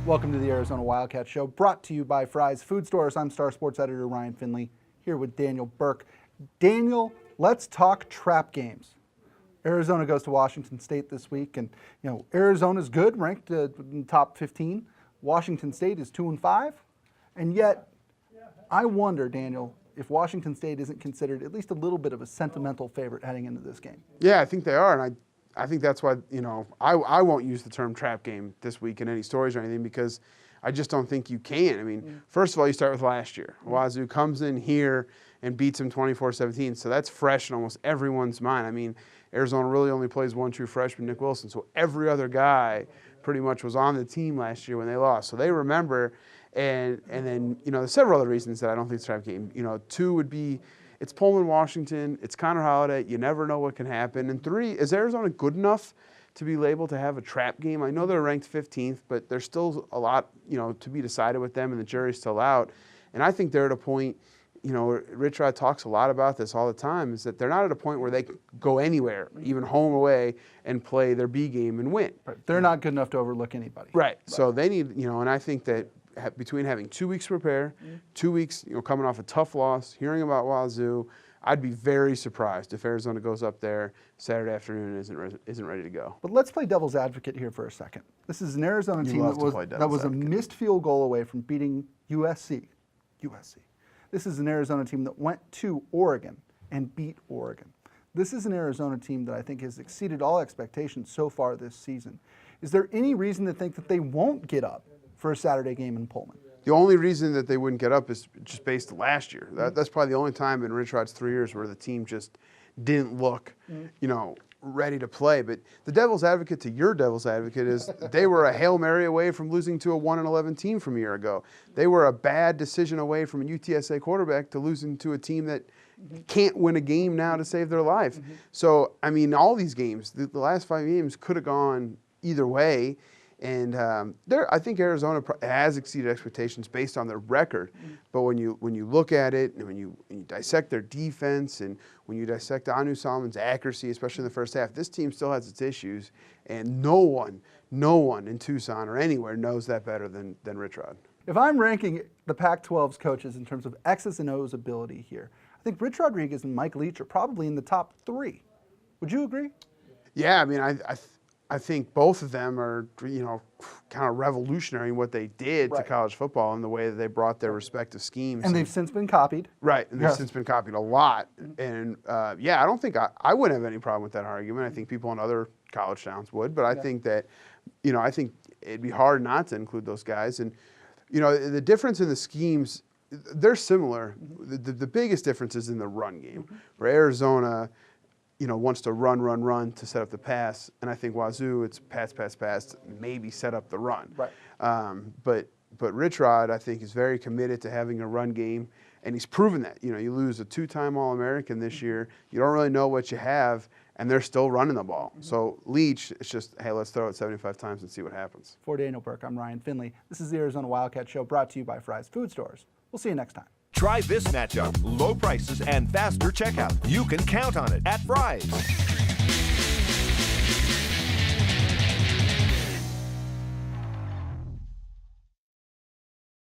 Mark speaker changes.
Speaker 1: Welcome to the Arizona Wildcat Show, brought to you by Fry's Food Stores. I'm Star Sports editor Ryan Finley, here with Daniel Burke. Daniel, let's talk trap games. Arizona goes to Washington State this week, and Arizona's good, ranked in the top 15. Washington State is 2-5, and yet I wonder, Daniel, if Washington State isn't considered at least a little bit of a sentimental favorite heading into this game.
Speaker 2: Yeah, I think they are, and I think that's why, I won't use the term trap game this week in any stories or anything because I just don't think you can. I mean, first of all, you start with last year. Wazoo comes in here and beats them 24-17, so that's fresh in almost everyone's mind. I mean, Arizona really only plays one true freshman, Nick Wilson, so every other guy pretty much was on the team last year when they lost. So they remember, and then, there's several other reasons that I don't think it's a trap game. Two would be, it's Pullman, Washington. It's Connor Holiday. You never know what can happen. And three, is Arizona good enough to be labeled to have a trap game? I know they're ranked 15th, but there's still a lot, to be decided with them, and the jury's still out. And I think they're at a point, Rich Rod talks a lot about this all the time, is that they're not at a point where they can go anywhere, even home or away, and play their B game and win.
Speaker 1: Right. They're not good enough to overlook anybody.
Speaker 2: Right. So they need, and I think that between having 2 weeks to prepare, 2 weeks, coming off a tough loss, hearing about Wazoo, I'd be very surprised if Arizona goes up there Saturday afternoon and isn't ready to go.
Speaker 1: But let's play devil's advocate here for a second. This is an Arizona team that was a missed field goal away from beating USC. This is an Arizona team that went to Oregon and beat Oregon. This is an Arizona team that I think has exceeded all expectations so far this season. Is there any reason to think that they won't get up for a Saturday game in Pullman?
Speaker 2: The only reason that they wouldn't get up is just based last year. That's probably the only time in Rich Rod's 3 years where the team just didn't look, ready to play. But the devil's advocate to your devil's advocate is they were a Hail Mary away from losing to a 1-11 team from a year ago. They were a bad decision away from a UTSA quarterback to losing to a team that can't win a game now to save their life. So, I mean, all these games, the last 5 games could have gone either way. And I think Arizona has exceeded expectations based on their record. But when you look at it and when you dissect their defense and when you dissect Anu Solomon's accuracy, especially in the first half, this team still has its issues. And no one in Tucson or anywhere knows that better than Rich Rod.
Speaker 1: If I'm ranking the Pac-12's coaches in terms of X's and O's ability here, I think Rich Rodriguez and Mike Leach are probably in the top 3. Would you agree?
Speaker 2: Yeah, I mean, I think both of them are, kind of revolutionary in what they did to college football and the way that they brought their respective schemes.
Speaker 1: And they've since been copied.
Speaker 2: Right, and they've since been copied a lot. And, I don't think I wouldn't have any problem with that argument. I think people in other college towns would. But I think that, I think it'd be hard not to include those guys. And, the difference in the schemes, they're similar. The biggest difference is in the run game, where Arizona – wants to run to set up the pass. And I think Wazoo, it's pass, maybe set up the run.
Speaker 1: Right.
Speaker 2: But Rich Rod, I think, is very committed to having a run game, and he's proven that. You lose a 2-time All-American this year. You don't really know what you have, and they're still running the ball. So Leach, it's just, hey, let's throw it 75 times and see what happens.
Speaker 1: For Daniel Burke, I'm Ryan Finley. This is the Arizona Wildcat Show, brought to you by Fry's Food Stores. We'll see you next time.
Speaker 3: Try this matchup. Low prices and faster checkout. You can count on it at Fry's.